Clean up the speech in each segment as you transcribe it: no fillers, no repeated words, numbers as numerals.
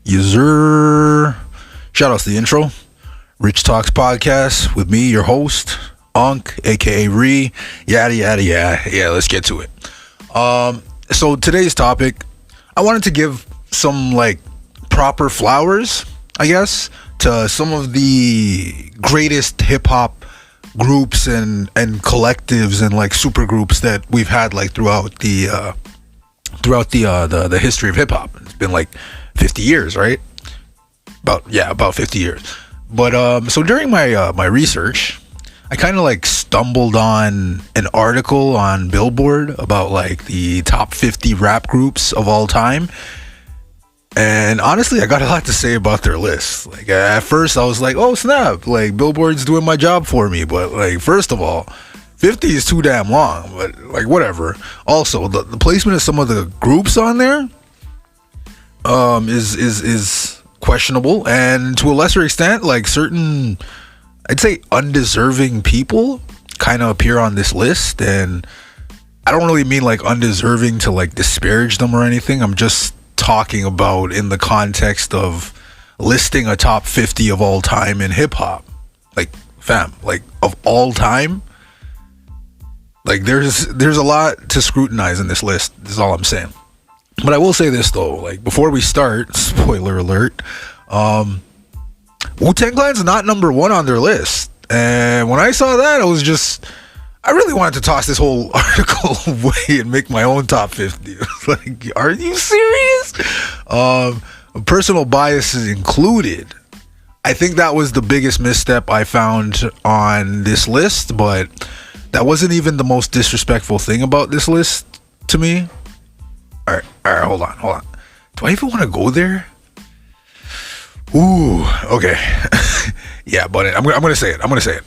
User. Shout outs to the intro. Rich Talks Podcast with me, your host, Unk, aka Ree. Yada yada yada. Yeah, let's get to it. So today's topic, I wanted to give some proper flowers, I guess, to some of the greatest hip hop groups and collectives and super groups that we've had throughout the history of hip hop. It's been 50 years, right? About 50 years. But so during my research, I kind of stumbled on an article on Billboard about the top 50 rap groups of all time. And honestly, I got a lot to say about their list. At first I was oh snap, Billboard's doing my job for me. But first of all, 50 is too damn long, but whatever. Also, the placement of some of the groups on there is questionable, and to a lesser extent, certain, I'd say, undeserving people kind of appear on this list. And I don't really mean undeserving to disparage them or anything. I'm just talking about in the context of listing a top 50 of all time in hip hop. Of all time, there's a lot to scrutinize in this list, is all I'm saying. But I will say this though, before we start, spoiler alert, Wu-Tang Clan's not number one on their list. And when I saw that, I really wanted to toss this whole article away and make my own top 50. Are you serious? Personal biases included. I think that was the biggest misstep I found on this list, but that wasn't even the most disrespectful thing about this list to me. All right, hold on. Do I even want to go there? Ooh, okay. Yeah, but I'm gonna say it.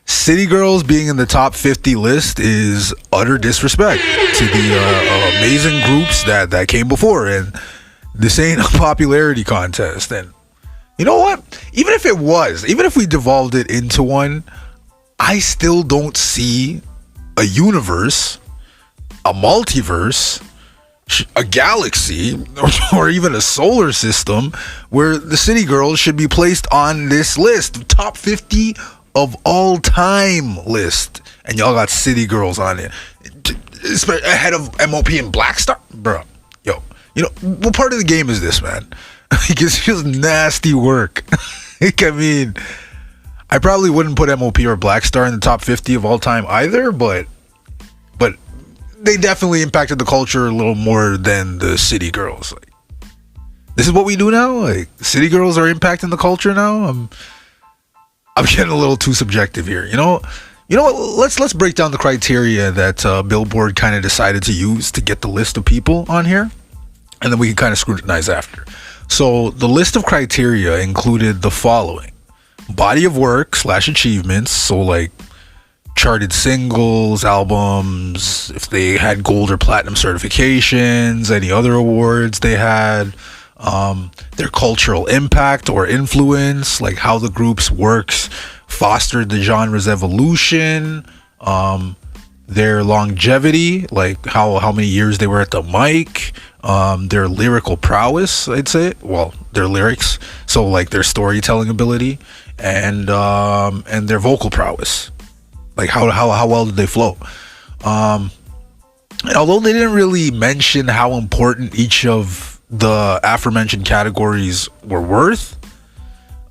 City Girls being in the top 50 list is utter disrespect to the amazing groups that came before, and this ain't a popularity contest. And you know what? Even if we devolved it into one, I still don't see a universe, a multiverse, a galaxy, or even a solar system where the City Girls should be placed on this list, top 50 of all time list, and y'all got City Girls on it ahead of MOP and Black Star, bro. Yo, what part of the game is this, man? It's just nasty work. I mean, I probably wouldn't put MOP or Black Star in the top 50 of all time either, but they definitely impacted the culture a little more than the City Girls. This is what we do now. City Girls are impacting the culture now. I'm getting a little too subjective here. You know what? Let's break down the criteria that Billboard kind of decided to use to get the list of people on here, and then we can kind of scrutinize after. So the list of criteria included the following: body of work / achievements. So charted singles, albums, if they had gold or platinum certifications, any other awards they had, their cultural impact or influence, how the group's works fostered the genre's evolution, their longevity, how many years they were at the mic, their lyrical prowess, I'd say, their lyrics, so their storytelling ability, and their vocal prowess. How well did they flow? And although they didn't really mention how important each of the aforementioned categories were worth,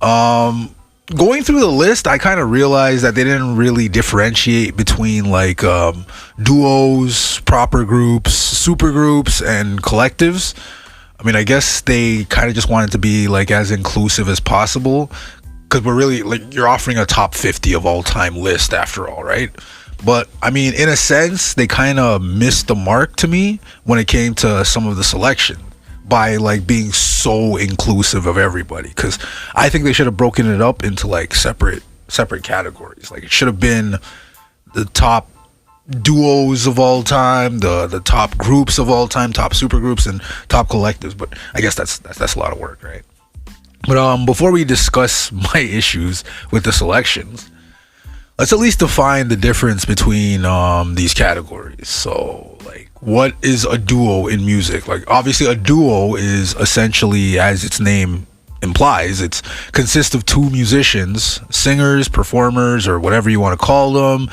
going through the list, I kind of realized that they didn't really differentiate between duos, proper groups, super groups, and collectives. I mean, I guess they kind of just wanted to be as inclusive as possible, because we're really you're offering a top 50 of all time list after all, right? But I mean, in a sense, they kind of missed the mark to me when it came to some of the selection by being so inclusive of everybody, because I think they should have broken it up into separate categories. It should have been the top duos of all time, the top groups of all time, top super groups, and top collectives. But I guess that's a lot of work, right? But before we discuss my issues with the selections, let's at least define the difference between these categories. So what is a duo in music? Like, obviously, a duo is essentially, as its name implies, it's consists of two musicians, singers, performers, or whatever you want to call them,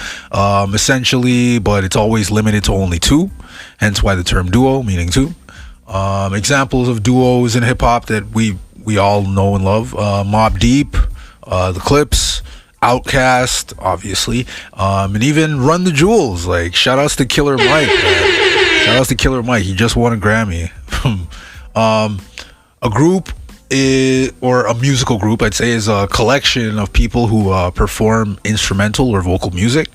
essentially, but it's always limited to only two, hence why the term duo, meaning two. Examples of duos in hip hop that we all know and love: Mobb Deep, the Clips, Outkast, obviously, and even Run the Jewels. Like, shout outs to Killer Mike, man. Shout outs to Killer Mike. He just won a Grammy. A group or a musical group, I'd say, is a collection of people who perform instrumental or vocal music.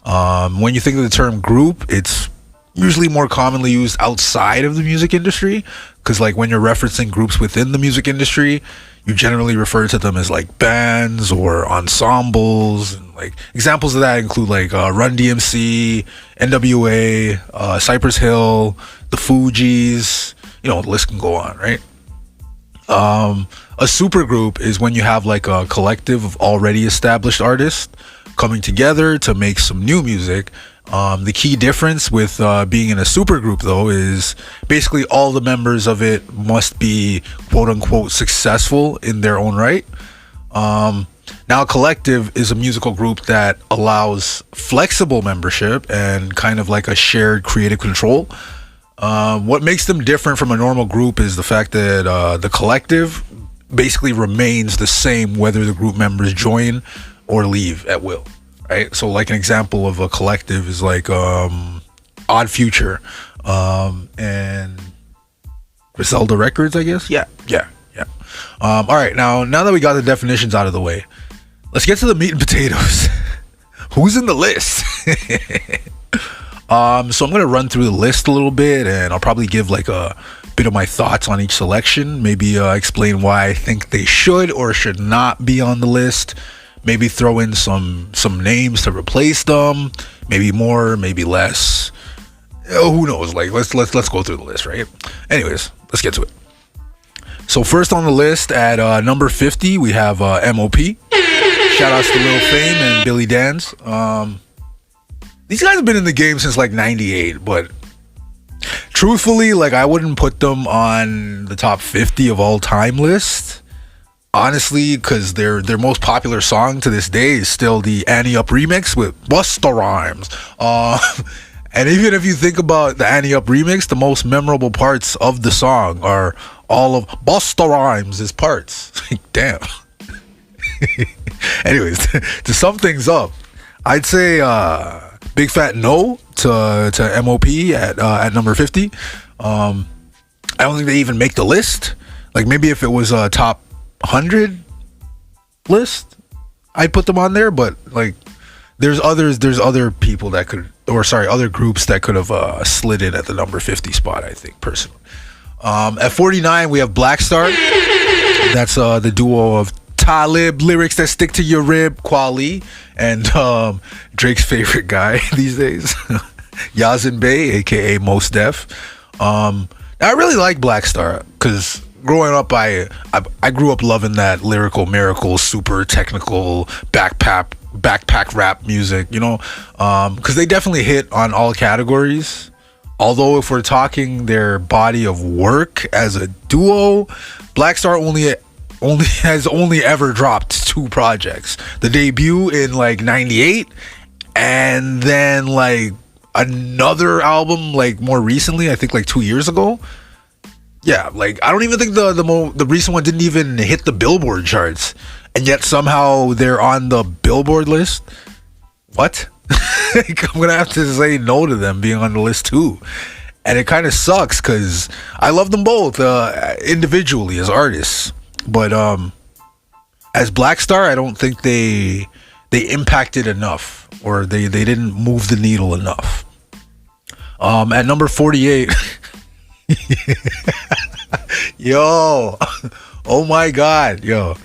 When you think of the term group, it's usually more commonly used outside of the music industry, because like when you're referencing groups within the music industry, you generally refer to them as like bands or ensembles. And like examples of that include like Run DMC, NWA, Cypress Hill, the Fugees. You know, the list can go on, right? A supergroup is when you have like a collective of already established artists coming together to make some new music. The key difference with being in a supergroup, though, is basically all the members of it must be quote unquote successful in their own right. Now, a collective is a musical group that allows flexible membership and kind of like a shared creative control. What makes them different from a normal group is the fact that the collective basically remains the same whether the group members join or leave at will, right? So like an example of a collective is like Odd Future and Griselda Records, I guess. Yeah. All right, now that we got the definitions out of the way, let's get to the meat and potatoes. Who's in the list? So I'm gonna run through the list a little bit, and I'll probably give like a bit of my thoughts on each selection. Maybe explain why I think they should or should not be on the list. Maybe throw in some names to replace them. Maybe more, maybe less. Who knows? Like let's go through the list, right? Anyways, let's get to it. So first on the list at number 50, we have M.O.P. Shout outs to Lil Fame and Billy Danze. These guys have been in the game since like 98, but truthfully, like I wouldn't put them on the top 50 of all time list. Honestly, because their most popular song to this day is still the Annie Up remix with Busta Rhymes. And even if you think about the Annie Up remix, the most memorable parts of the song are all of Busta Rhymes' parts. Damn. Anyways, to sum things up, I'd say big fat no to M.O.P. at number 50. I don't think they even make the list. Like maybe if it was a top 100 list, I'd put them on there, but like there's other people that could, or sorry, other groups that could have slid in at the number 50 spot, I think, personally. At 49 we have Black Star. That's the duo of Talib, lyrics that stick to your rib, Kweli, and Drake's favorite guy these days, Yazin Bey, aka Mos Def. I really like Black Star because growing up, I grew up loving that lyrical miracle, super technical backpack rap music, you know, because they definitely hit on all categories. Although if we're talking their body of work as a duo, Black Star only ever dropped 2 projects. The debut in like 98, and then like another album like more recently, I think like 2 years ago. Yeah, like I don't even think the recent one didn't even hit the Billboard charts, and yet somehow they're on the Billboard list. What? Like, I'm gonna have to say no to them being on the list too, and it kind of sucks because I love them both individually as artists, but as Black Star, I don't think they impacted enough, or they didn't move the needle enough. At number 48. Yo, oh my god, yo,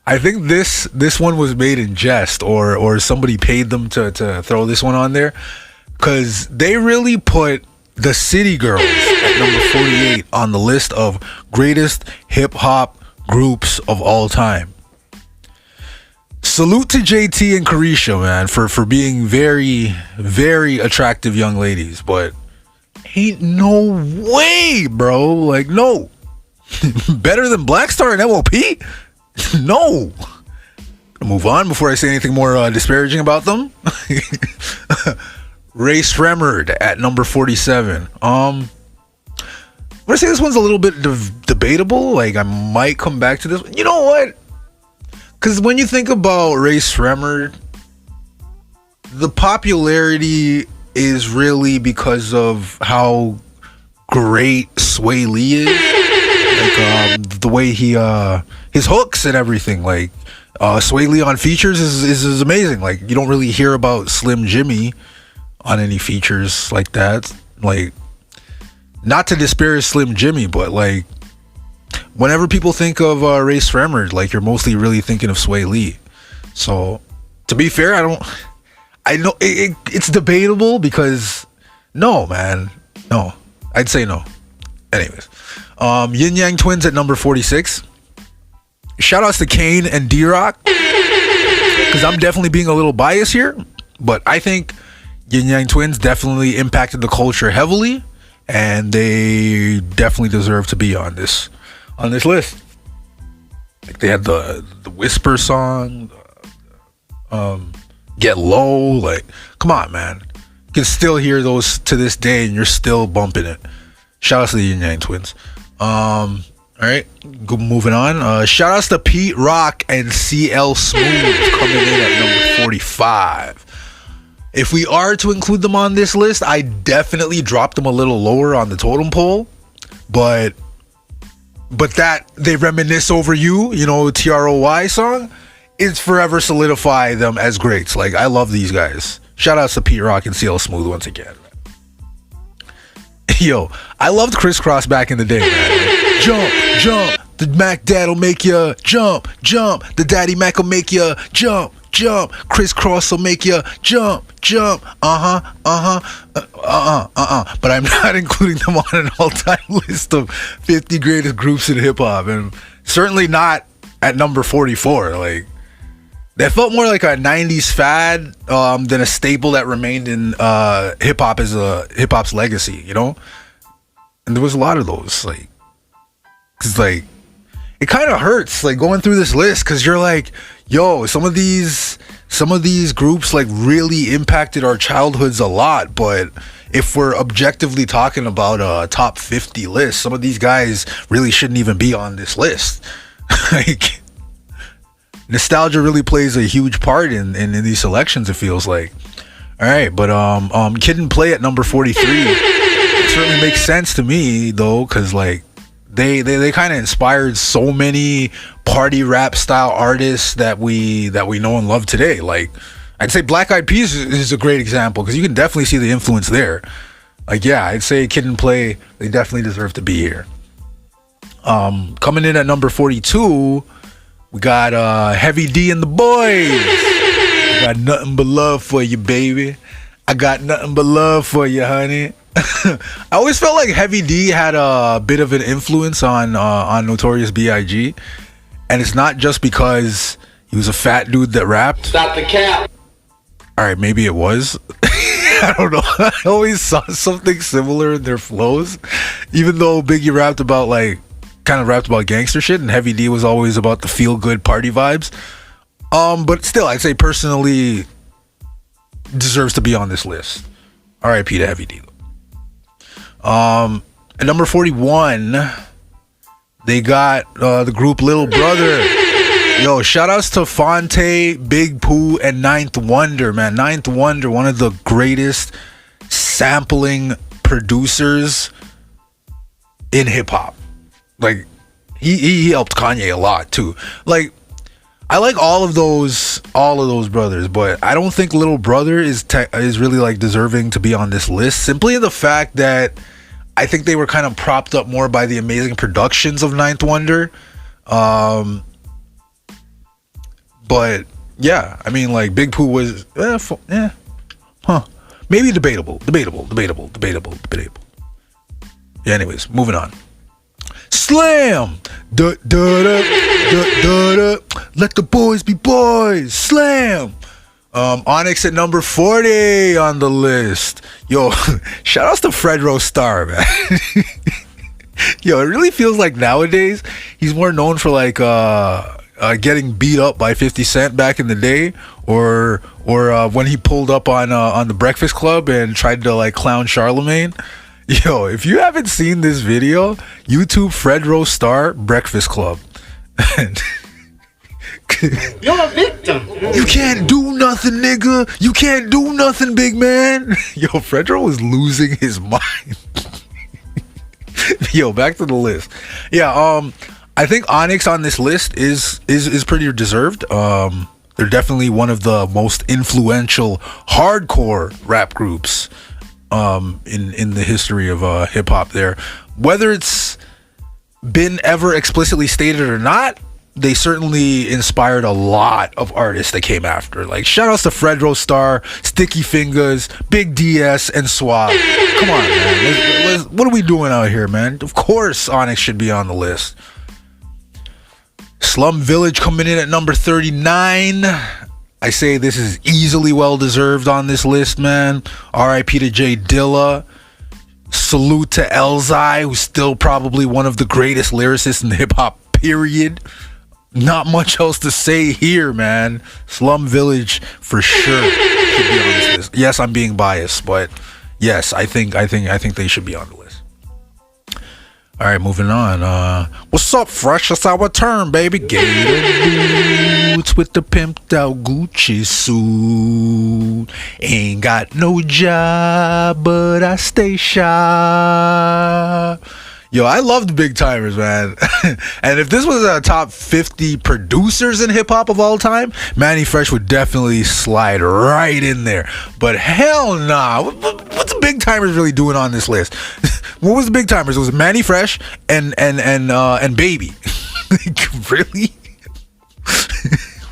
I think this one was made in jest, or somebody paid them to throw this one on there, because they really put the City Girls at number 48 on the list of greatest hip-hop groups of all time. Salute to JT and Carisha, man, for being very, very attractive young ladies, but Ain't no way, bro. Like, no. Better than Black Star and MOP? No. Move on before I say anything more disparaging about them. Ray Shremmerd at number 47. I'm gonna say this one's a little bit debatable. Like, I might come back to this. You know what? Because when you think about Ray Shremmerd, the popularity is really because of how great Sway Lee is. Like, the way he his hooks and everything. Like, Sway Lee on features is amazing. Like, you don't really hear about Slim Jimmy on any features like that. Like, not to disparage Slim Jimmy, but like, whenever people think of Ray Shremmerd, like, you're mostly really thinking of Sway Lee. So, to be fair, I know it's debatable because no, man, no, I'd say no. Anyways, Yin Yang Twins at number 46. Shout outs to Kane and D-Rock, because I'm definitely being a little biased here, but I think Yin Yang Twins definitely impacted the culture heavily, and they definitely deserve to be on this list. Like, they had the Whisper song, Get Low. Like, come on, man, you can still hear those to this day, and you're still bumping it. Shout outs to the Yin Yang Twins. All right, moving on. Shout outs to Pete Rock and CL Smooth coming in at number 45. If we are to include them on this list, I definitely dropped them a little lower on the totem pole, but that They Reminisce Over You, TROY song, is forever solidify them as greats. Like, I love these guys. Shout outs to Pete Rock and CL Smooth once again. Yo, I loved Crisscross back in the day, man. Jump, jump. The Mac Dad'll make you jump, jump. The Daddy Mac will make you jump, jump. Crisscross will make you jump, jump. But I'm not including them on an all-time list of 50 greatest groups in hip-hop, and certainly not at number 44. Like, that felt more like a 90s fad than a staple that remained in hip-hop as hip-hop's legacy, And there was a lot of those, like, because, like, it kind of hurts, like, going through this list, because you're like, yo, some of these groups, like, really impacted our childhoods a lot, but if we're objectively talking about a top 50 list, some of these guys really shouldn't even be on this list. Like, nostalgia really plays a huge part in these selections, it feels like. All right, but Kid and Play at number 43. It certainly makes sense to me, though, because, like, they kind of inspired so many party rap style artists that we know and love today. Like, I'd say Black Eyed Peas is a great example, because you can definitely see the influence there. Like, yeah, I'd say Kid and Play, they definitely deserve to be here. Coming in at number 42, we got Heavy D and the Boys. I got nothing but love for you, baby. I got nothing but love for you, honey. I always felt like Heavy D had a bit of an influence on Notorious B.I.G. And it's not just because he was a fat dude that rapped. Stop the cap. All right, maybe it was. I don't know. I always saw something similar in their flows. Even though Biggie rapped about, like, kind of rapped about gangster shit, and Heavy D was always about the feel-good party vibes. But still, I'd say personally deserves to be on this list. R.I.P. to Heavy D. At number 41, they got the group Little Brother. Yo, shout outs to Fonte, Big Pooh, and Ninth Wonder, man. Ninth Wonder, one of the greatest sampling producers in hip hop. Like, he helped Kanye a lot too. Like, I like all of those brothers, but I don't think Little Brother is really, like, deserving to be on this list, simply in the fact that I think they were kind of propped up more by the amazing productions of Ninth Wonder. But yeah, I mean, like, Big Pooh was maybe debatable. Yeah, anyways, moving on. Slam! Da da da da da da. Let the boys be boys. Slam! Onyx at number 40 on the list. Yo, shout outs to Fredro Starr, man. Yo, it really feels like nowadays he's more known for like getting beat up by 50 Cent back in the day, or when he pulled up on the Breakfast Club and tried to like clown Charlemagne. Yo, if you haven't seen this video, YouTube Fredro Starr Breakfast Club. You're a victim. You can't do nothing, nigga. You can't do nothing, big man. Yo, Fredro was losing his mind. Yo, back to the list. Yeah, I think Onyx on this list is pretty deserved. They're definitely one of the most influential hardcore rap groups in the history of hip hop there. Whether it's been ever explicitly stated or not, they certainly inspired a lot of artists that came after. Like, shout outs to Fredro Starr, Sticky Fingers, Big DS, and Suave. Come on, man. What are we doing out here, man? Of course Onyx should be on the list. Slum Village coming in at number 39. I say this is easily well deserved on this list, man. R.I.P. to J Dilla. Salute to Elzai, who's still probably one of the greatest lyricists in hip hop, period. Not much else to say here, man. Slum Village for sure should be on this list. Yes, I'm being biased, but yes, I think they should be on the list. All right, moving on. What's up, Fresh? That's our turn, baby. Gator boots with the pimped out Gucci suit. Ain't got no job, but I stay shy. Yo, I love the Big Timers, man. And if this was a top 50 producers in hip hop of all time, Manny Fresh would definitely slide right in there. But hell nah. What's the Big Timers really doing on this list? What was the Big Timers? It was Manny Fresh and Baby. Like, really?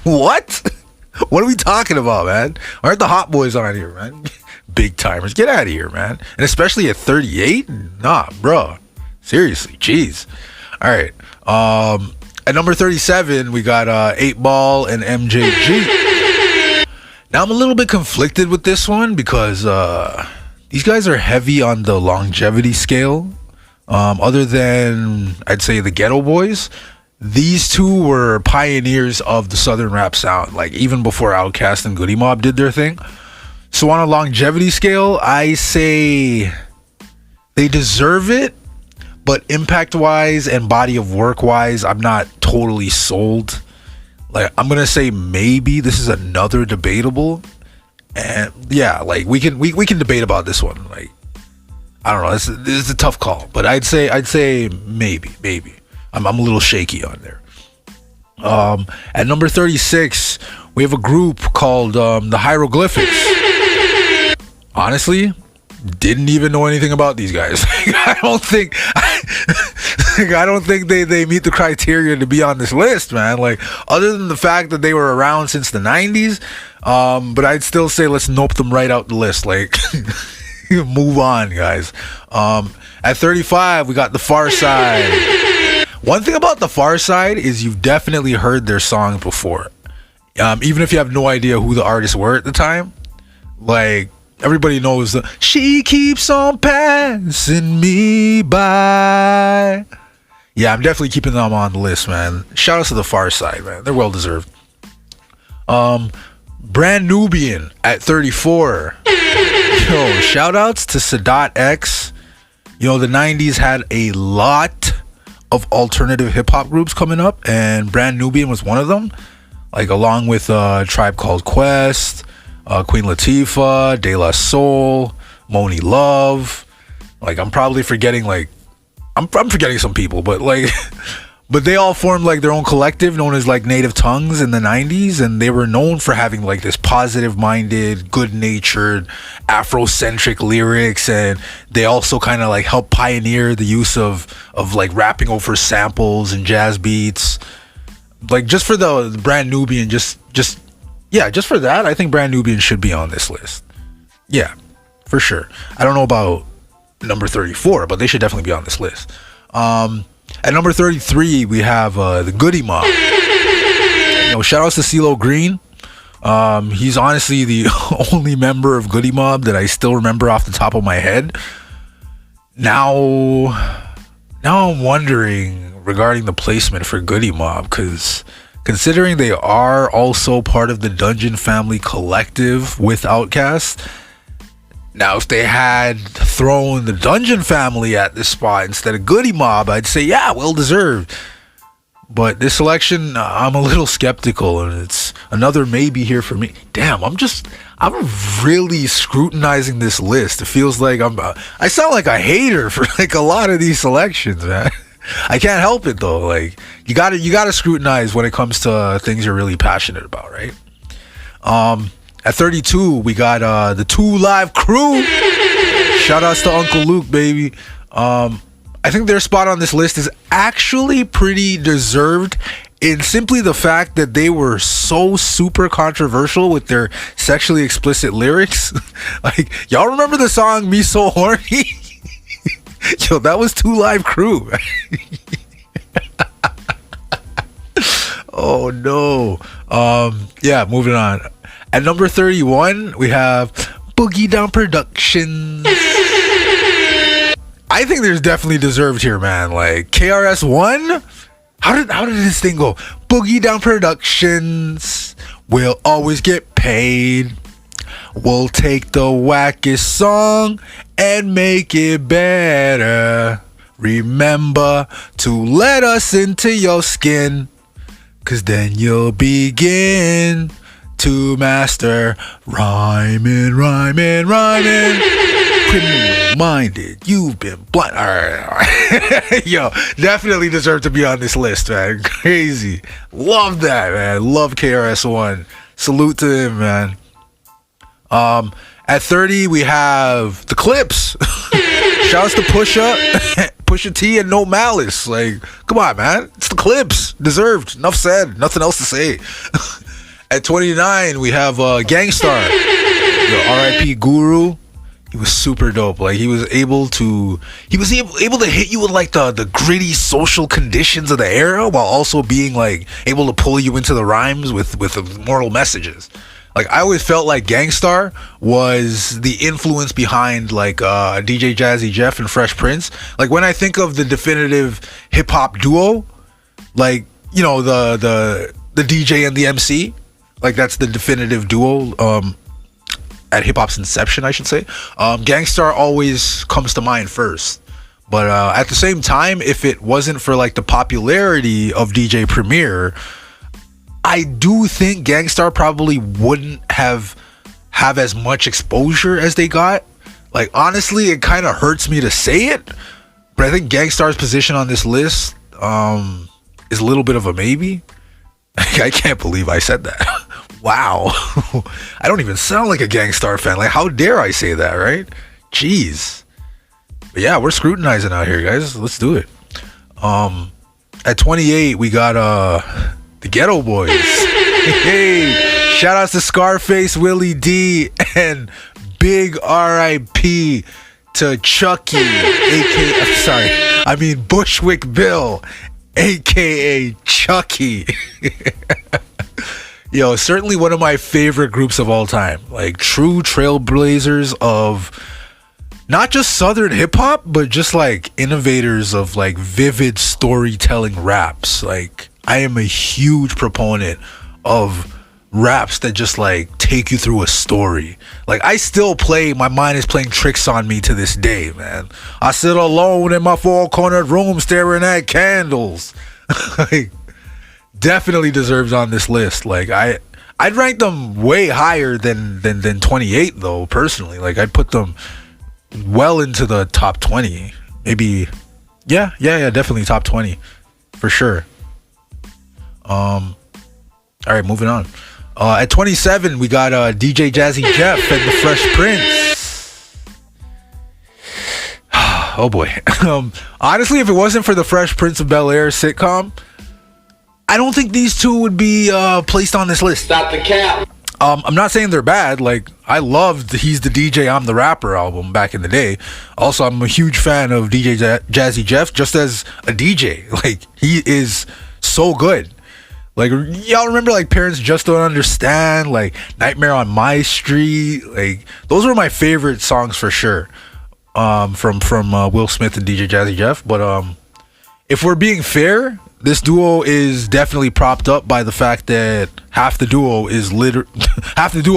What? What are we talking about, man? Aren't the Hot Boys on here, man? Big Timers. Get out of here, man. And especially at 38? Nah, bro. Seriously, jeez. All right. At number 37, we got 8 Ball and MJG. Now, I'm a little bit conflicted with this one because these guys are heavy on the longevity scale. Other than, I'd say, the Ghetto Boys, these two were pioneers of the Southern rap sound, like even before Outkast and Goody Mob did their thing. So on a longevity scale, I say they deserve it. But impact-wise and body of work-wise, I'm not totally sold. Like, I'm gonna say maybe this is another debatable, and yeah, like we can debate about this one. Like, I don't know, this is a tough call, but I'd say maybe. I'm a little shaky on there. At number 36, we have a group called the Hieroglyphics. Honestly, didn't even know anything about these guys. I don't think they meet the criteria to be on this list, man. Like, other than the fact that they were around since the 90s, but I'd still say let's nope them right out the list. Like, move on, guys. At 35, we got the Far Side. One thing about the Far Side is you've definitely heard their songs before, even if you have no idea who the artists were at the time. Like, everybody knows the "She Keeps On Passing Me By." Yeah, I'm definitely keeping them on the list, man. Shout out to the Far Side, man. They're well deserved. Brand Nubian at 34. Yo, shout outs to Sadat X. You know, the 90s had a lot of alternative hip hop groups coming up, and Brand Nubian was one of them. Like, along with Tribe Called Quest, Queen Latifah, De La Soul, Moni Love. Like, I'm probably forgetting, like, I'm forgetting some people, but like, but they all formed like their own collective known as like Native Tongues in the 90s, and they were known for having like this positive-minded, good-natured, Afrocentric lyrics, and they also kind of like helped pioneer the use of like rapping over samples and jazz beats. Like, just for the Brand Nubian, just for that, I think Brand Nubian should be on this list. Yeah, for sure. I don't know about number 34, but they should definitely be on this list. At number 33, we have the Goody Mob. You know, shout outs to CeeLo Green. He's honestly the only member of Goody Mob that I still remember off the top of my head. Now I'm wondering regarding the placement for Goody Mob, because considering they are also part of the Dungeon Family Collective with Outkast, now if they had thrown the Dungeon Family at this spot instead of Goody Mob, I'd say, yeah, well deserved. But this selection, I'm a little skeptical, and it's another maybe here for me. Damn, I'm really scrutinizing this list. It feels like I sound like a hater for like a lot of these selections, man. I can't help it though. Like you gotta scrutinize when it comes to things you're really passionate about, right? At 32, we got the 2 Live Crew. Shout outs to Uncle Luke, baby. I think their spot on this list is actually pretty deserved in simply the fact that they were so super controversial with their sexually explicit lyrics. Like, y'all remember the song Me So Horny? Yo, that was 2 Live Crew. Oh no. Yeah, moving on. At number 31, we have Boogie Down Productions. I think there's definitely deserved here, man. Like KRS-One, how did this thing go? Boogie Down Productions will always get paid. We'll take the wackest song and make it better. Remember to let us into your skin, 'cause then you'll begin to master rhyming. Criminal minded, you've been blind. All right. Yo, definitely deserve to be on this list, man. Crazy. Love that, man. Love KRS-One. Salute to him, man. At 30, we have the Clips. Shouts to Pusha T and No Malice. Like, come on, man. It's the Clips. Deserved. Enough said. Nothing else to say. At 29, we have Gangstar. Yo, R.I.P. Guru. He was super dope. Like he was able to hit you with like the gritty social conditions of the era while also being like able to pull you into the rhymes with the moral messages. Like I always felt like Gangstar was the influence behind like DJ Jazzy Jeff and Fresh Prince. Like when I think of the definitive hip hop duo, like you know the DJ and the MC, like that's the definitive duo. At hip-hop's inception, I should say. Gangstar always comes to mind first. But at the same time, if it wasn't for like the popularity of DJ Premier, I do think Gangstar probably wouldn't have as much exposure as they got. Like honestly, it kind of hurts me to say it, but I think Gangstar's position on this list is a little bit of a maybe. I can't believe I said that. Wow. I don't even sound like a Gangstar fan. Like, how dare I say that, right? Jeez. But yeah, we're scrutinizing out here, guys. Let's do it. At 28, we got the Ghetto Boys. Hey, shout outs to Scarface, Willie D, and big R.I.P. to Chucky, Bushwick Bill, aka Chucky. Yo, certainly one of my favorite groups of all time. Like true trailblazers of not just Southern hip hop, but just like innovators of like vivid storytelling raps. Like I am a huge proponent of raps that just like take you through a story. Like I still play My Mind Is Playing Tricks on Me to this day, man. I sit alone in my four-cornered room staring at candles. Like definitely deserves on this list. Like I'd rank them way higher than 28 though, personally. Like I'd put them well into the top 20. Maybe yeah, definitely top 20 for sure. All right, moving on. At 27, we got DJ Jazzy Jeff and the Fresh Prince. Oh boy. Honestly, if it wasn't for the Fresh Prince of Bel-Air sitcom, I don't think these two would be placed on this list. Stop the cap. I'm not saying they're bad. Like I loved He's the DJ, I'm the Rapper album back in the day. Also, I'm a huge fan of DJ Jazzy Jeff just as a DJ. Like he is so good. Like, y'all remember like Parents Just Don't Understand, like Nightmare on My Street. Like, those were my favorite songs for sure. From Will Smith and DJ Jazzy Jeff. But if we're being fair, this duo is definitely propped up by the fact that half the duo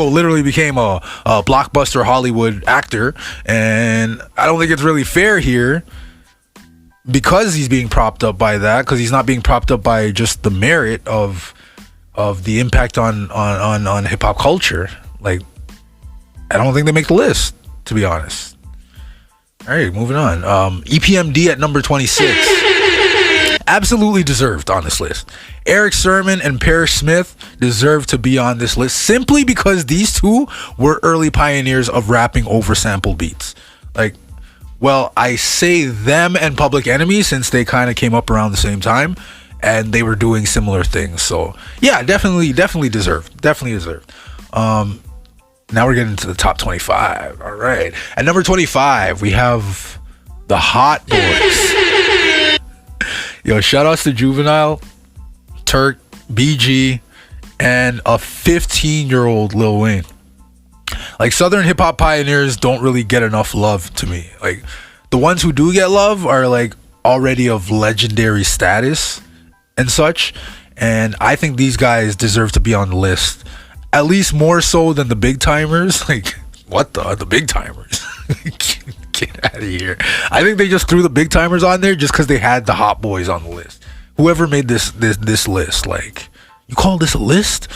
literally became a blockbuster Hollywood actor, and I don't think it's really fair here because he's being propped up by that, because he's not being propped up by just the merit of the impact on hip hop culture. Like, I don't think they make the list, to be honest. All right, moving on. EPMD at number 26. Absolutely deserved on this list. Eric Sermon and Parrish Smith deserve to be on this list simply because these two were early pioneers of rapping over sampled beats. Like, well, I say them and Public Enemy since they kind of came up around the same time and they were doing similar things. So yeah, definitely deserved. Now we're getting to the top 25. All right. At number 25, we have the Hot Boys. Yo, shout outs to Juvenile, Turk, BG, and a 15-year-old Lil Wayne. Like, Southern hip hop pioneers don't really get enough love to me. Like, the ones who do get love are like already of legendary status and such. And I think these guys deserve to be on the list. At least more so than the big timers. Like, what the big timers? Get out of here. I think they just threw the big timers on there just because they had the Hot Boys on the list. Whoever made this list, like, you call this a list?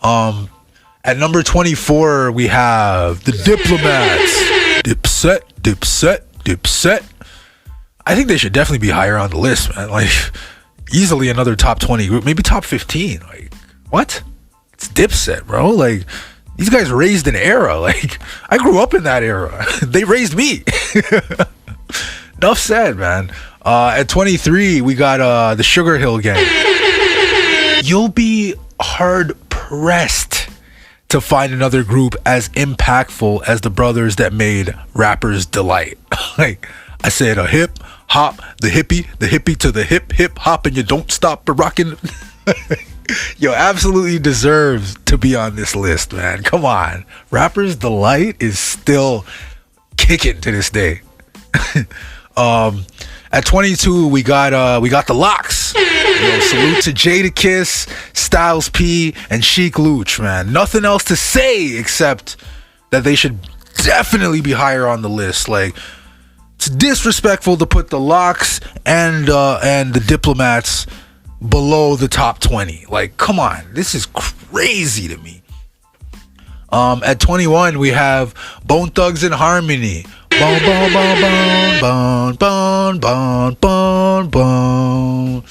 At number 24, we have the Diplomats. Dipset. I think they should definitely be higher on the list, man. Like, easily another top 20 group, maybe top 15. Like, what? It's Dipset, bro. Like, these guys raised an era. Like, I grew up in that era. They raised me. Enough said, man. At 23, we got the Sugar Hill Gang. You'll be hard pressed to find another group as impactful as the brothers that made rappers delight. Like, I said, a hip hop, the hippie to the hip hop, and you don't stop rocking. Yo, absolutely deserves to be on this list, man. Come on. Rappers Delight is still kicking to this day. At 22, we got the Locks. Yo, salute to Jadakiss, Styles P, and Sheik Luch, man. Nothing else to say except that they should definitely be higher on the list. Like, it's disrespectful to put the Locks and the Diplomats below the top 20. Like, come on, this is crazy to me. At 21, we have Bone Thugs and Harmony. Bone, bone, bone, bone, bone, bone, bone, bone.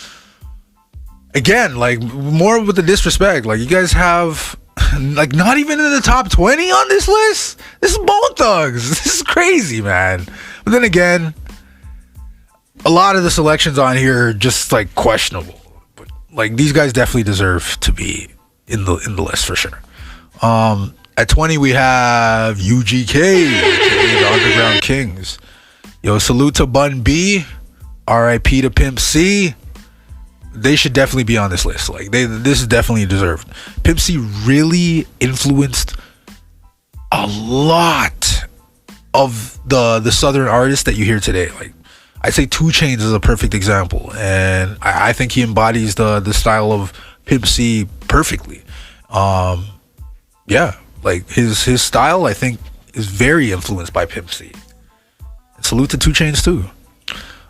Again, like, more with the disrespect. Like, you guys have, like, not even in the top 20 on this list. This is Bone Thugs. This is crazy, man. But then again, a lot of the selections on here are just, like, questionable. But, like, these guys definitely deserve to be in the list for sure. At 20, we have UGK, the Underground Kings. Yo, salute to Bun B, RIP to Pimp C. They should definitely be on this list. Like, this is definitely deserved. Pimp C really influenced a lot of the Southern artists that you hear today. Like, I'd say 2 Chainz is a perfect example, and I think he embodies the style of Pimp C perfectly. Yeah, like his style, I think, is very influenced by Pimp C. And salute to 2 Chainz too.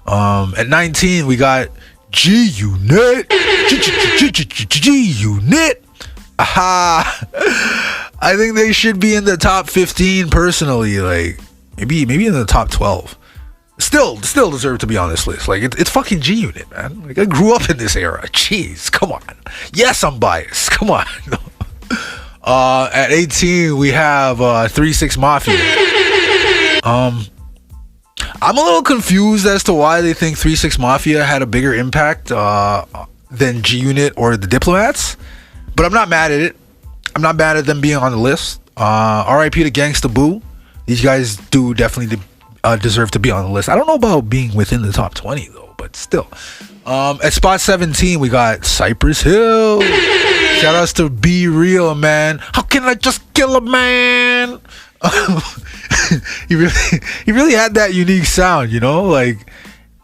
At 19, we got G-Unit. G-Unit. Aha. I think they should be in the top 15 personally. Like, maybe in the top 12. Still deserve to be on this list. Like, it's fucking G-Unit, man. Like, I grew up in this era. Jeez, come on. Yes, I'm biased. Come on. At 18, we have 3-6 Mafia. I'm a little confused as to why they think 3-6 Mafia had a bigger impact than G-Unit or the Diplomats, but I'm not mad at it. I'm not mad at them being on the list. RIP to Gangsta Boo. These guys do definitely deserve to be on the list. I don't know about being within the top 20 though, but still. At spot 17, we got Cypress Hill. Shout outs to Be Real, man. How can I just kill a man? He really had that unique sound, you know, like,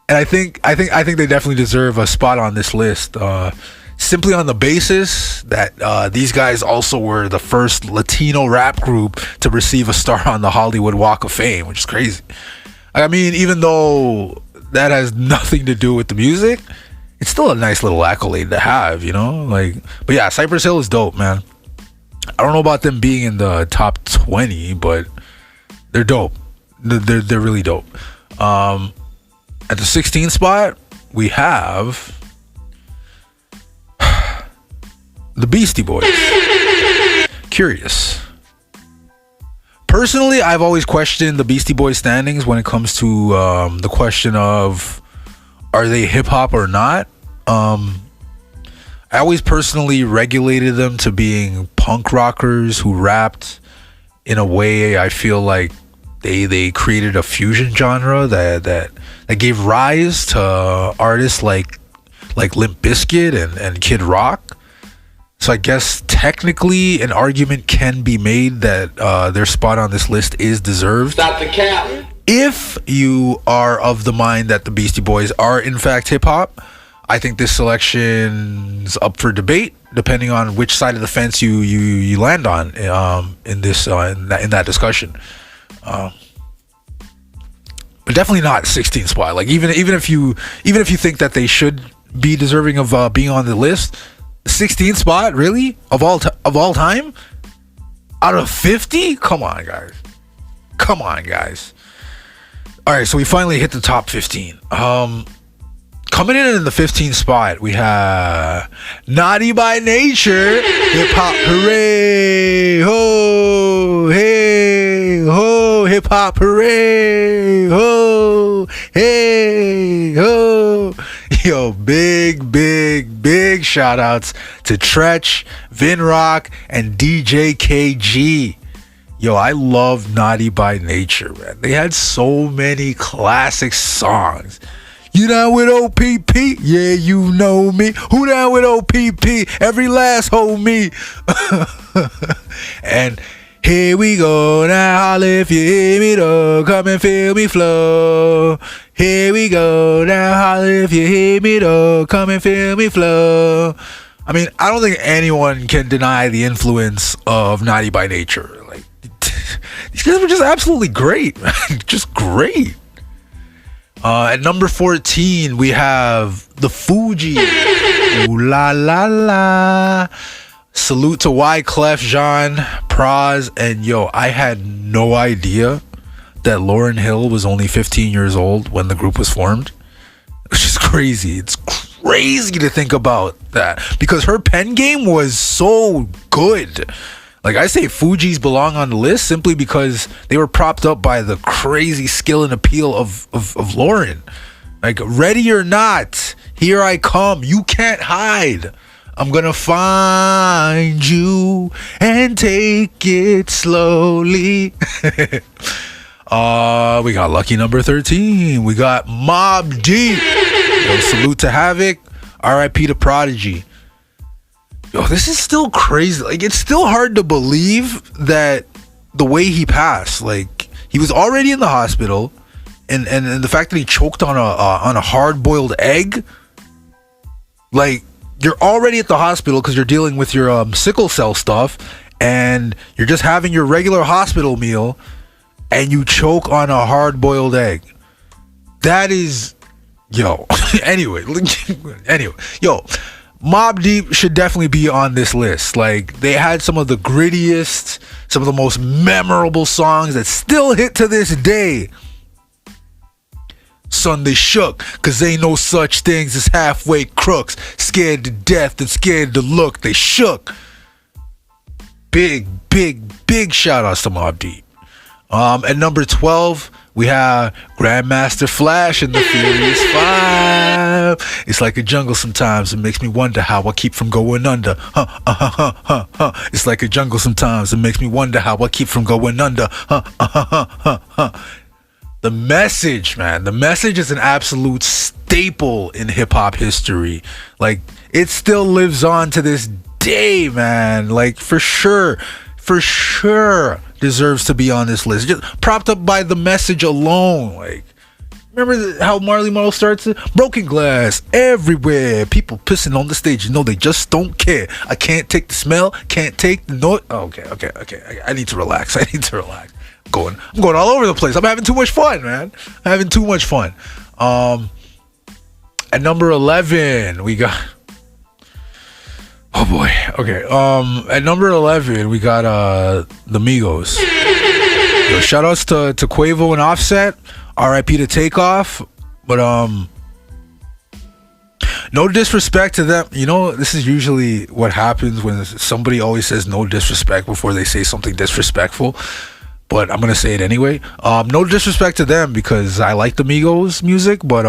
and I think they definitely deserve a spot on this list. Simply on the basis that these guys also were the first Latino rap group to receive a star on the Hollywood Walk of Fame, which is crazy. I mean, even though that has nothing to do with the music, it's still a nice little accolade to have, you know? Like, but yeah, Cypress Hill is dope, man. I don't know about them being in the top 20, but they're dope. They're really dope. At the 16th spot, we have the Beastie Boys. Curious. Personally, I've always questioned the Beastie Boys standings when it comes to the question of, are they hip hop or not? I always personally regulated them to being punk rockers who rapped in a way I feel like they created a fusion genre that gave rise to artists like Limp Bizkit and Kid Rock. So I guess technically an argument can be made that their spot on this list is deserved. Stop the cap. If you are of the mind that the Beastie Boys are in fact hip hop, I think this selection's up for debate, depending on which side of the fence you land on in that discussion. But definitely not 16th spot. Like even if you think that they should be deserving of being on the list. 16th spot, really? Of all time? Out of 50? Come on, guys. All right, so we finally hit the top 15. Coming in the 15th spot, we have Naughty by Nature, Hip Hop Hooray, ho, hey, ho, Hip Hop Hooray, ho, hey, ho. Yo, big shout outs to Tretch, Vin Rock, and DJ KG. Yo, I love Naughty by Nature, man. They had so many classic songs. You down with OPP? Yeah, you know me. Who down with OPP? Every last homie. And here we go now, holla if you hear me though, come and feel me flow. Here we go now, holla if you hear me though, come and feel me flow. I mean, I don't think anyone can deny the influence of Naughty by Nature. Like, these guys were just absolutely great, man. Just great. At number 14, we have the Fugees. Ooh la la la. Salute to Wyclef Jean, Praz, and yo, I had no idea that Lauryn Hill was only 15 years old when the group was formed. Which is crazy. It's crazy to think about that because her pen game was so good. Like, I say Fugees belong on the list simply because they were propped up by the crazy skill and appeal of Lauryn. Like, ready or not, here I come. You can't hide. I'm gonna find you and take it slowly. We got lucky number 13. We got Mob Deep. Yo, salute to Havoc. R.I.P. to Prodigy. Yo, this is still crazy. Like, it's still hard to believe that the way he passed. Like, he was already in the hospital, and the fact that he choked on a hard-boiled egg. Like, you're already at the hospital because you're dealing with your sickle cell stuff, and you're just having your regular hospital meal, and you choke on a hard-boiled egg. That is, yo. anyway, yo, Mobb Deep should definitely be on this list. Like, they had some of the grittiest, some of the most memorable songs that still hit to this day. Son, they shook, cause ain't no such things as halfway crooks. Scared to death and scared to look. They shook. Big shout outs to Mobb Deep. At number 12, we have Grandmaster Flash and the Furious Five. It's like a jungle sometimes. It makes me wonder how I keep from going under. It's like a jungle sometimes. It makes me wonder how I keep from going under. The Message, man. The Message is an absolute staple in hip hop history. Like, it still lives on to this day, man. Like, for sure deserves to be on this list. Just propped up by The Message alone. Like, remember how Marley Marl starts it? Broken glass everywhere. People pissing on the stage. You know, they just don't care. I can't take the smell. Can't take the noise. Oh, okay. I need to relax. I'm going all over the place. I'm having too much fun, man. At number 11, we got... Oh, boy. Okay. At number 11, we got the Migos. Yo, shout outs to Quavo and Offset. R.I.P. to Takeoff. But, no disrespect to them. You know, this is usually what happens when somebody always says no disrespect before they say something disrespectful. But I'm going to say it anyway. No disrespect to them because I like the Migos music. But,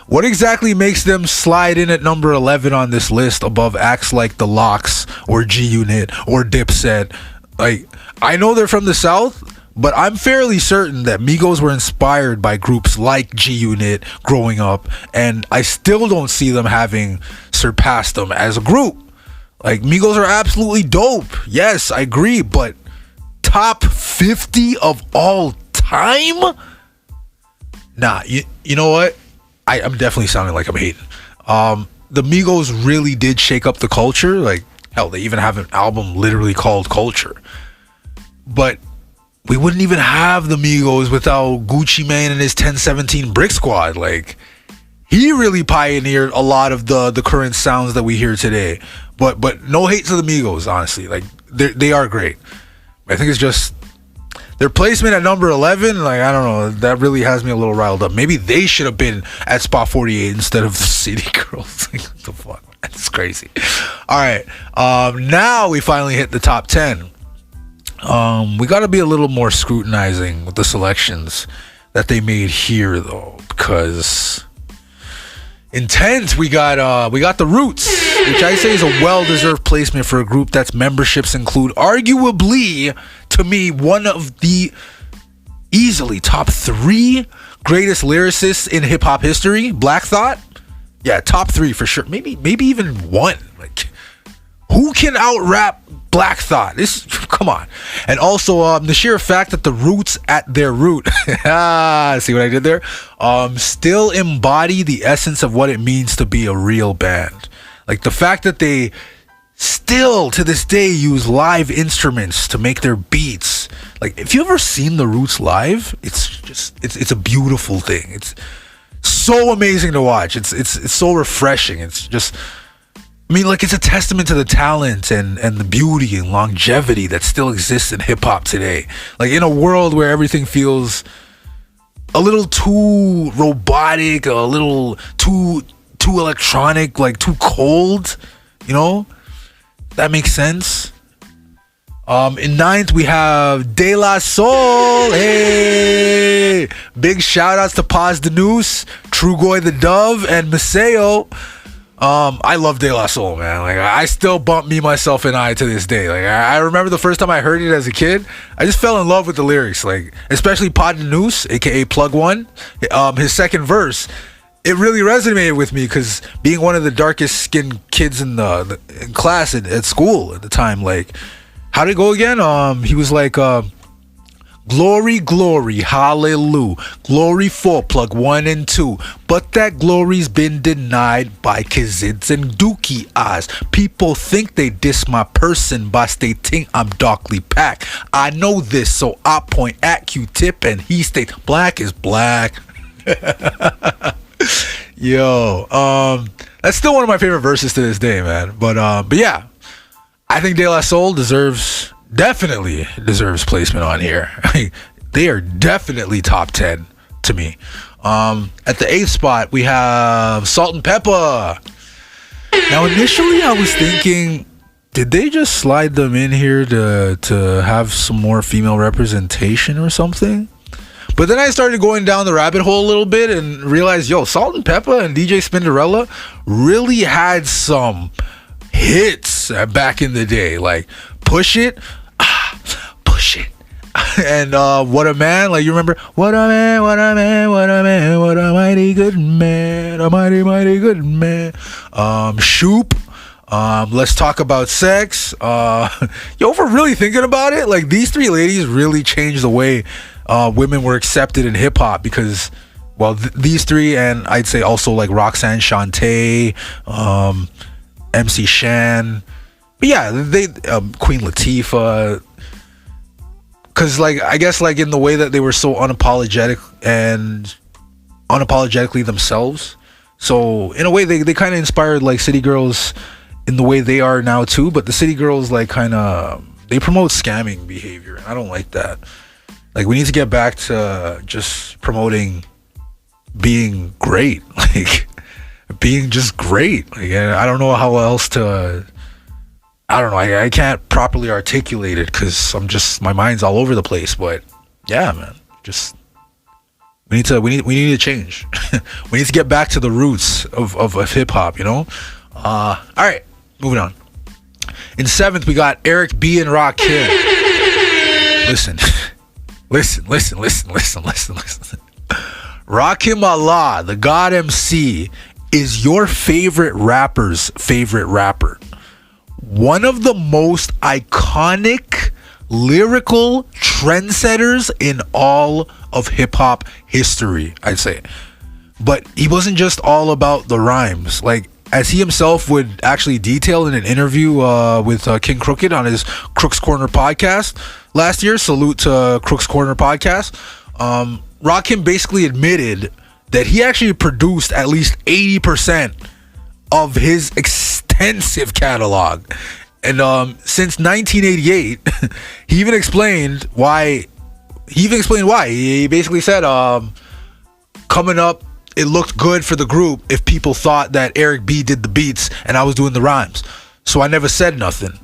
what exactly makes them slide in at number 11 on this list above acts like The Lox or G-Unit or Dipset? Like, I know they're from the South, but I'm fairly certain that Migos were inspired by groups like G-Unit growing up, and I still don't see them having surpassed them as a group. Like, Migos are absolutely dope. Yes, I agree, but top 50 of all time? Nah, you know what? I'm definitely sounding like I'm hating. The Migos really did shake up the culture. Like, hell, they even have an album literally called Culture. But we wouldn't even have the Migos without Gucci Mane and his 1017 Brick Squad. Like, he really pioneered a lot of the current sounds that we hear today. But no hate to the Migos, honestly. Like, they are great. I think it's just their placement at number 11, like, I don't know, that really has me a little riled up. Maybe they should have been at spot 48 instead of the City Girls. Like, what the fuck? That's crazy. All right. Now we finally hit the top 10. We got to be a little more scrutinizing with the selections that they made here, though, because in 10th we got the Roots, which I say is a well-deserved placement for a group that's memberships include arguably, to me, one of the easily top 3 greatest lyricists in hip-hop history. Black Thought, yeah, top 3 for sure. Maybe even 1. Like, who can out-rap Black Thought? Come on. And also the sheer fact that the Roots at their root, see what I did there? Still embody the essence of what it means to be a real band. Like, the fact that they still to this day use live instruments to make their beats. Like, if you ever seen the Roots live, it's a beautiful thing. It's so amazing to watch. It's so refreshing. It's just, I mean, like, it's a testament to the talent and the beauty and longevity that still exists in hip-hop today. Like, in a world where everything feels a little too robotic, a little too electronic, like too cold, you know? That makes sense. In 9th, we have De La Soul. Hey! Big shout-outs to Paz the Noose, Trugoy the Dove, and Maceo. I love De La Soul, man. Like, I still bump Me, Myself, and I to this day. Like, I remember the first time I heard it as a kid, I just fell in love with the lyrics. Like, especially Pod the Noose, aka Plug One, his second verse. It really resonated with me because being one of the darkest skinned kids in class at school at the time, like, how'd it go again? He was like, glory, glory, hallelujah, glory for Plug 1 and 2, but that glory's been denied by kids and dookie eyes. People think they diss my person by stating I'm darkly packed. I know this, so I point at Q-Tip and he states black is black. Yo, that's still one of my favorite verses to this day, man. But yeah, I think De La Soul definitely deserves placement on here. They are definitely top 10 to me. At the 8th spot, we have Salt and Pepper. Now, initially, I was thinking, did they just slide them in here to have some more female representation or something? But then I started going down the rabbit hole a little bit and realized, yo, Salt and Pepper and DJ Spinderella really had some hits back in the day. Like, Push It, And What a Man, like you remember, what a man, what a man, what a man, what a mighty good man, a mighty, mighty good man. Shoop. Let's Talk About Sex. Yo, if we're really thinking about it, like these three ladies really changed the way women were accepted in hip hop because, well, these three, and I'd say also like Roxanne Shante, MC Shan, but yeah, they Queen Latifah. Because, like, I guess, like, in the way that they were so unapologetically themselves. So, in a way, they kind of inspired, like, City Girls in the way they are now, too. But the City Girls, like, kind of, they promote scamming behavior. And I don't like that. Like, we need to get back to just promoting being great. Like, being just great. Like, I don't know how else to... I don't know. I can't properly articulate it because my mind's all over the place. But yeah, man, just we need to change. We need to get back to the roots of hip hop. You know. All right, moving on. In 7th, we got Eric B and Rakim. Listen. Rakim Allah, the God MC, is your favorite rapper's favorite rapper. One of the most iconic lyrical trendsetters in all of hip-hop history, I'd say. But he wasn't just all about the rhymes. Like, as he himself would actually detail in an interview with King Crooked on his Crook's Corner podcast last year, salute to Crook's Corner podcast, Rakim basically admitted that he actually produced at least 80% of his extensive catalog. And since 1988, he even explained why. He basically said, coming up, it looked good for the group if people thought that Eric B did the beats and I was doing the rhymes. So I never said nothing.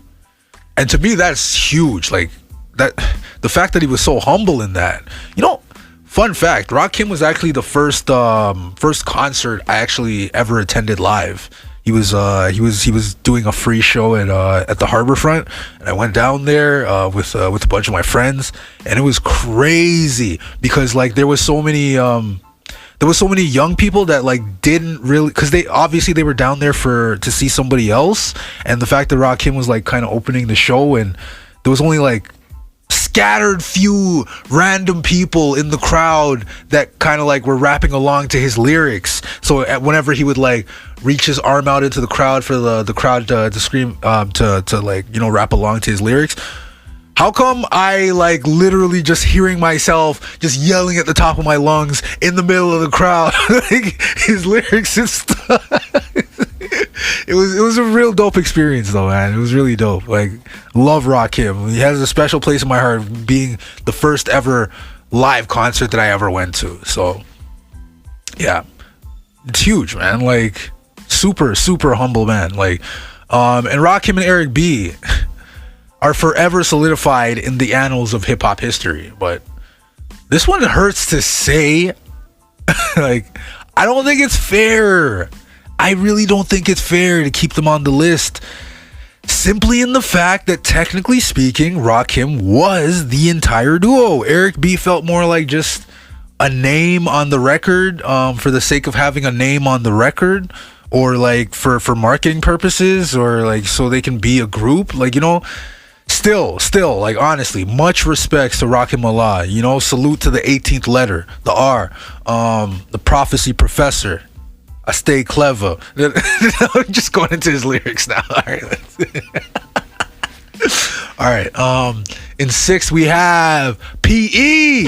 And to me, that's huge. Like, that, the fact that he was so humble in that. You know, fun fact, Rakim was actually the first concert I actually ever attended live. He was doing a free show at the Harborfront, and I went down there with a bunch of my friends, and it was crazy because like there was so many young people that like didn't really, because they were down there to see somebody else, and the fact that Rakim was like kind of opening the show, and there was only like scattered few random people in the crowd that kind of like were rapping along to his lyrics. So whenever he would like reach his arm out into the crowd for the crowd to scream to like, you know, rap along to his lyrics, how come I like literally just hearing myself just yelling at the top of my lungs in the middle of the crowd like his lyrics and stuff? It was a real dope experience though, man. It was really dope. Like, love Rakim. He has a special place in my heart, being the first ever live concert that I ever went to. So yeah, it's huge, man. Like, super humble man. Like, and Rakim and Eric B are forever solidified in the annals of hip hop history. But this one hurts to say. Like, I don't think it's fair. I really don't think it's fair to keep them on the list, simply in the fact that technically speaking, Rakim was the entire duo. Eric B felt more like just a name on the record, for the sake of having a name on the record, or like for marketing purposes, or like so they can be a group. Like, you know, still, like, honestly, much respects to Rakim Allah. You know, salute to the 18th letter, the R, the prophecy professor. I stay clever. Just going into his lyrics now. All right. In 6th we have PE.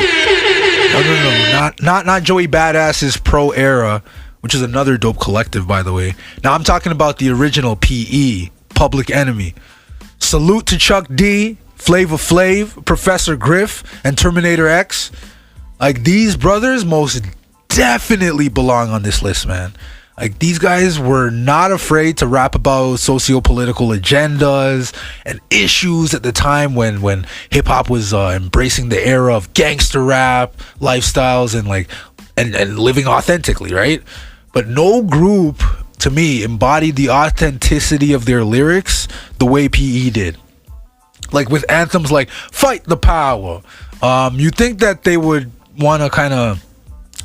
No. Not Joey Badass's Pro Era, which is another dope collective, by the way. Now I'm talking about the original PE, Public Enemy. Salute to Chuck D, Flavor Flav, Professor Griff, and Terminator X. Like, these brothers most definitely belong on this list, man. Like, these guys were not afraid to rap about socio-political agendas and issues at the time when hip-hop was embracing the era of gangster rap lifestyles and living authentically, right? But no group, to me, embodied the authenticity of their lyrics the way PE did. Like, with anthems like Fight the Power, You think that they would want to kind of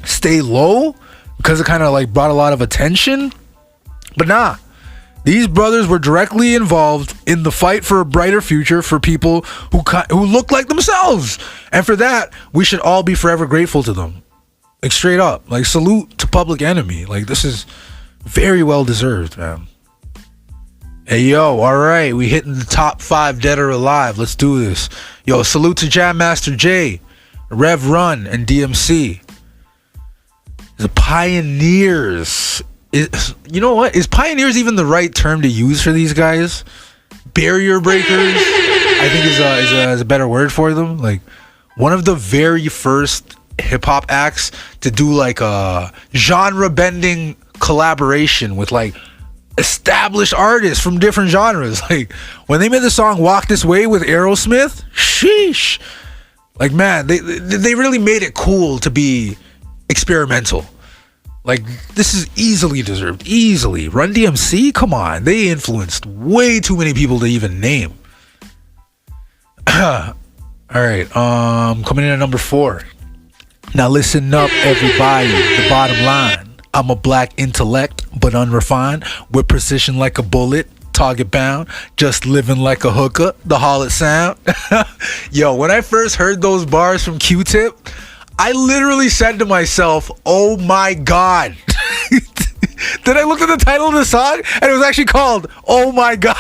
stay low because it kind of like brought a lot of attention, but nah. These brothers were directly involved in the fight for a brighter future for people who look like themselves, and for that we should all be forever grateful to them. Like straight up, like salute to Public Enemy. Like this is very well deserved, man. Hey yo, all right, we hitting the top 5 dead or alive. Let's do this. Yo, salute to Jam Master Jay, Rev Run, and DMC. The pioneers. You know what? Is pioneers even the right term to use for these guys? Barrier breakers, I think is a better word for them. Like one of the very first hip hop acts to do like a genre bending collaboration with like established artists from different genres. Like when they made the song "Walk This Way" with Aerosmith, sheesh. Like man, they really made it cool to be experimental. Like, this is easily deserved. Easily. Run DMC? Come on. They influenced way too many people to even name. Alright, coming in at number 4. Now listen up, everybody. The bottom line. I'm a black intellect, but unrefined, with precision like a bullet, target bound, just living like a hooker, the Hollet sound. Yo, when I first heard those bars from Q-Tip, I literally said to myself, oh my God. Then I looked at the title of the song and it was actually called Oh My God.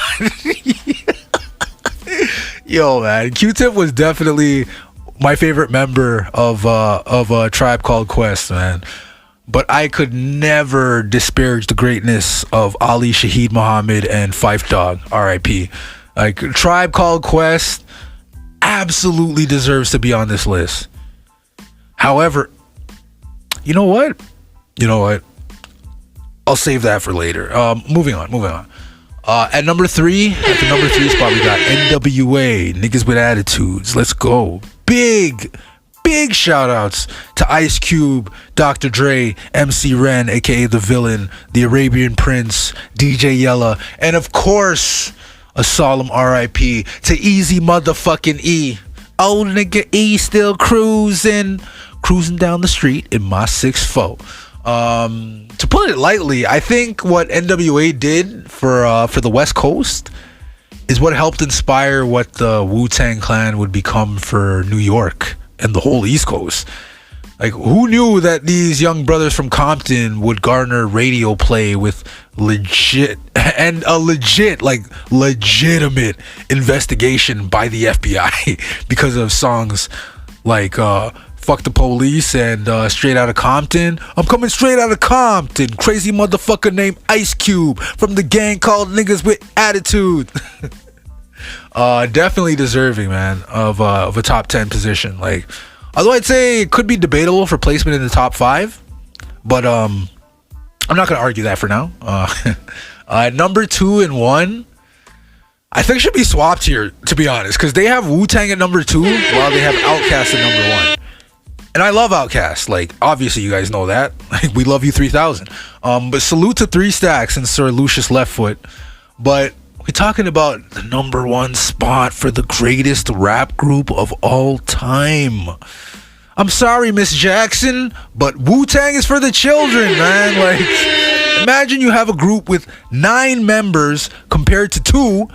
Yo, man, Q-Tip was definitely my favorite member of a Tribe Called Quest, man. But I could never disparage the greatness of Ali Shaheed Muhammad and Phife Dawg, R.I.P. Like, Tribe Called Quest absolutely deserves to be on this list. However, you know what? I'll save that for later. Moving on. At number 3, at the number 3 spot, we got NWA, Niggas with Attitudes. Let's go. Big shout outs to Ice Cube, Dr. Dre, MC Ren, aka The Villain, The Arabian Prince, DJ Yella, and of course, a solemn RIP to Easy Motherfucking E. Old nigga E still cruising down the street in my 6'4". To put it lightly, I think what NWA did for the West Coast is what helped inspire what the Wu-Tang Clan would become for New York and the whole East Coast. Like, who knew that these young brothers from Compton would garner radio play with legitimate investigation by the FBI because of songs like Fuck the Police and Straight Outta Compton. I'm coming straight out of Compton. Crazy motherfucker named Ice Cube from the gang called Niggas with Attitude. Definitely deserving, man, of a top 10 position. Like, although I'd say it could be debatable for placement in the top 5, but I'm not gonna argue that for now. Number 2 and 1, I think should be swapped here, to be honest, because they have Wu-Tang at number 2 while they have Outkast at number 1. And I love Outkast. Like, obviously you guys know that. Like, we love you 3000. But salute to 3 Stacks and Sir Lucius Leftfoot. But we're talking about the number 1 spot for the greatest rap group of all time. I'm sorry, Miss Jackson, but Wu-Tang is for the children, man. Like, imagine you have a group with 9 members compared to 2,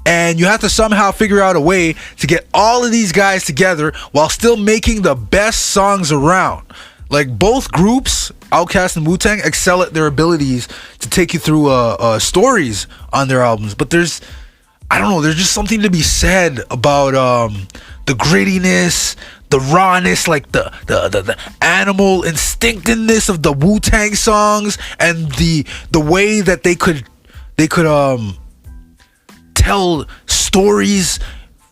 and you have to somehow figure out a way to get all of these guys together while still making the best songs around. Like, both groups, Outkast and Wu-Tang, excel at their abilities to take you through stories on their albums. But there's just something to be said about the grittiness, the rawness, like the animal instinctiveness of the Wu-Tang songs, and the way that they could tell stories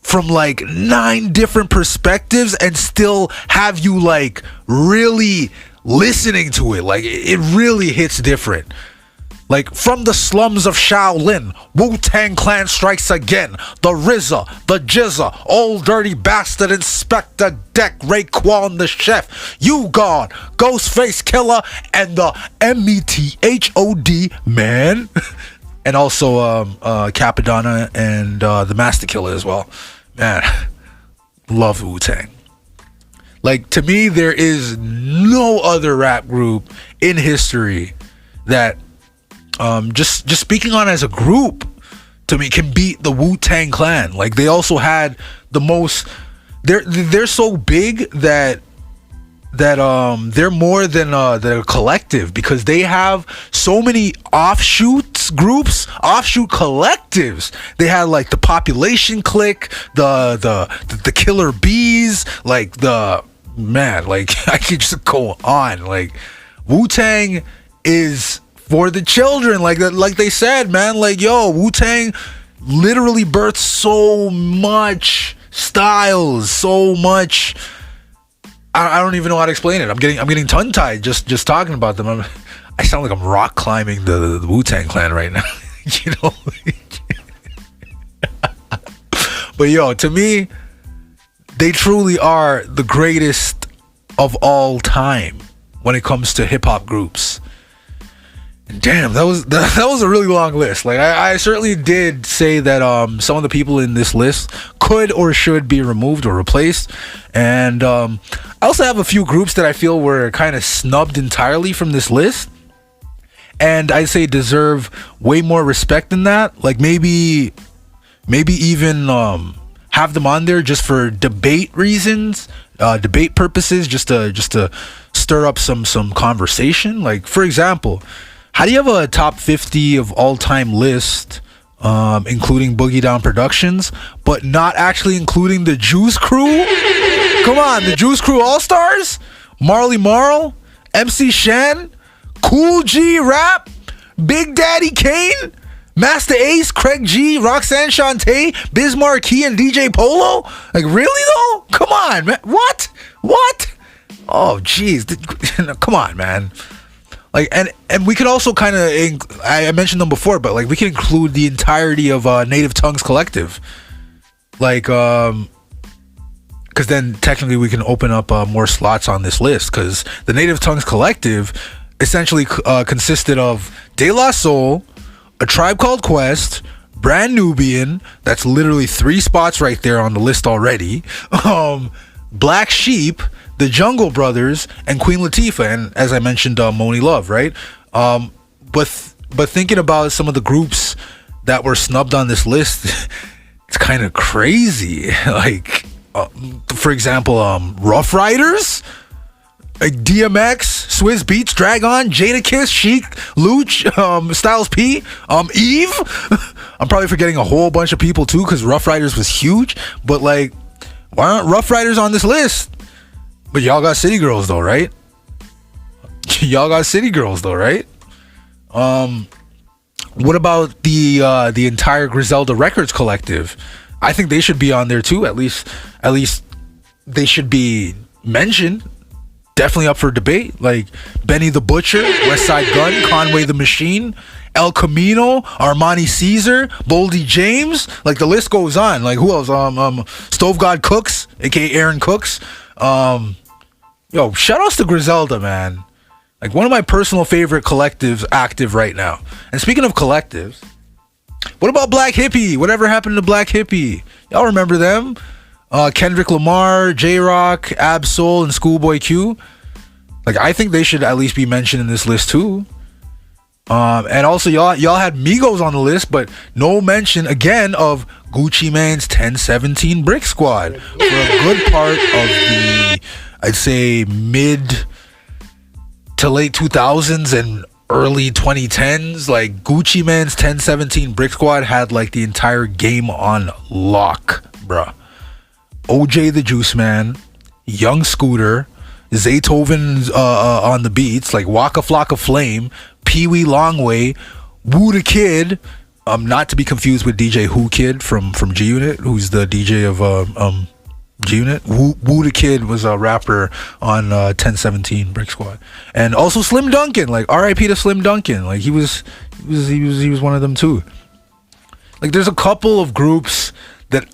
from like 9 different perspectives and still have you like really listening to it. Like, it really hits different. Like, from the slums of Shaolin, Wu-Tang Clan strikes again. The RZA, the Jizza, Old Dirty Bastard, Inspector Deck, Raekwon the Chef, U-God, Ghostface Killer, and the METHOD Man. And also Capadonna and the Master Killer as well. Man, love Wu-Tang. Like, to me, there is no other rap group in history that, just speaking on as a group, to me, can beat the Wu-Tang Clan. Like, they also had the most. They're so big that they're more than a collective, because they have so many offshoot collectives. They had like the Population Clique, the Killer Bees, like the man, like I could just go on. Like, Wu-Tang is for the children, like they said, man. Like, yo, Wu-Tang literally birthed so much styles, so much. I don't even know how to explain it. I'm getting tongue tied just talking about them. I sound like I'm rock climbing the Wu-Tang Clan right now, you know. But yo, to me, they truly are the greatest of all time when it comes to hip hop groups. Damn, that was a really long list. Like, I certainly did say that some of the people in this list could or should be removed or replaced, and I also have a few groups that I feel were kind of snubbed entirely from this list, and I'd say deserve way more respect than that. Like, maybe even have them on there just for debate reasons, debate purposes, just to stir up some conversation. Like, for example, how do you have a top 50 of all time list, including Boogie Down Productions, but not actually including the Juice Crew? Come on, the Juice Crew All-Stars? Marley Marl, MC Shan, Cool G Rap, Big Daddy Kane, Master Ace, Craig G, Roxanne Shante, Biz Markie, and DJ Polo? Like, really though? Come on, man. What? Oh, jeez. Come on, man. Like, and we could also kind of, I mentioned them before, but like we could include the entirety of Native Tongues Collective, like, because then technically we can open up more slots on this list, because the Native Tongues Collective essentially consisted of De La Soul, A Tribe Called Quest, Brand Nubian, that's literally 3 spots right there on the list already, Black Sheep, the Jungle Brothers, and Queen Latifah, and as I mentioned, Moni Love, right? But thinking about some of the groups that were snubbed on this list, it's kind of crazy. Like, for example, Rough Riders, like DMX, Swizz Beatz, Dragon, Jadakiss, Chic, Luch, Styles P, Eve. I'm probably forgetting a whole bunch of people too, because Rough Riders was huge. But like, why aren't Rough Riders on this list? But y'all got City Girls though, right? What about the entire Griselda Records collective? I think they should be on there too. At least they should be mentioned. Definitely up for debate. Like Benny the Butcher, West Side Gun, Conway the Machine, El Camino, Armani Caesar, Boldy James. Like, the list goes on. Like, who else? Stove God Cooks, aka Aaron Cooks. Yo, shout outs to Griselda, man. Like, one of my personal favorite collectives active right now. And speaking of collectives, what about Black Hippie? Whatever happened to Black Hippie? Y'all remember them? Kendrick Lamar, J-Rock, Ab-Soul, and Schoolboy Q. Like, I think they should at least be mentioned in this list too. And also y'all had Migos on the list, but no mention again of Gucci Mane's 1017 Brick Squad for a good part of the, I'd say, mid to late 2000s and early 2010s. Like, Gucci Mane's 1017 Brick Squad had like the entire game on lock, bruh. OJ the Juice Man, Young Scooter, Zaytoven on the beats, like Waka Flocka Flame, Pee Wee Longway, Woo the Kid, not to be confused with DJ Who Kid from G Unit, who's the DJ of G Unit. Woo the Kid was a rapper on 1017 Brick Squad, and also Slim Duncan. Like, R.I.P. to Slim Duncan. Like, he was one of them too. Like, there's a couple of groups that.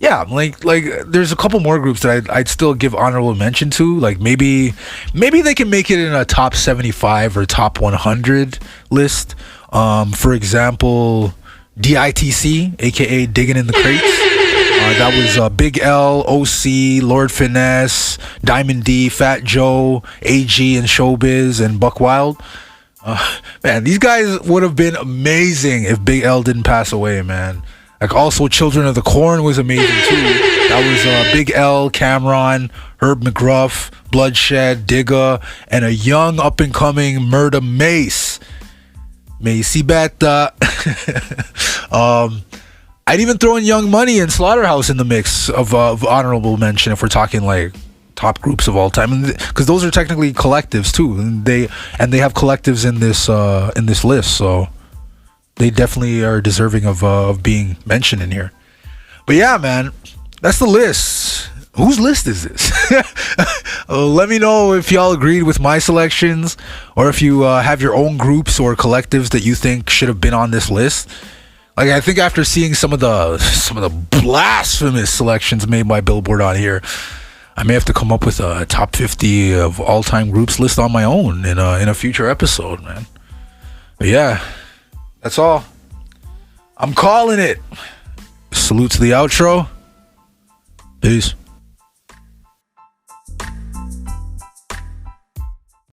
Yeah, like there's a couple more groups that I'd still give honorable mention to. Like, maybe they can make it in a top 75 or top 100 list. For example, DITC, aka Digging in the Crates. That was Big L, OC, Lord Finesse, Diamond D, Fat Joe, AG and Showbiz, and Buck Wild. Man, these guys would have been amazing if Big L didn't pass away, man. Like, also, Children of the Corn was amazing, too. That was Big L, Cameron, Herb McGruff, Bloodshed, Digga, and a young up-and-coming Murda Mace. Macy Beta. I'd even throw in Young Money and Slaughterhouse in the mix of honorable mention if we're talking, like, top groups of all time, because those are technically collectives, too. And they have collectives in this list, so they definitely are deserving of being mentioned in here. But yeah, man, that's the list. Whose list is this? Let me know if y'all agreed with my selections, or if you have your own groups or collectives that you think should have been on this list. Like, I think after seeing some of the blasphemous selections made by Billboard on here, I may have to come up with a top 50 of all-time groups list on my own in a future episode, man. But yeah. That's all. I'm calling it. Salute to the outro. Peace.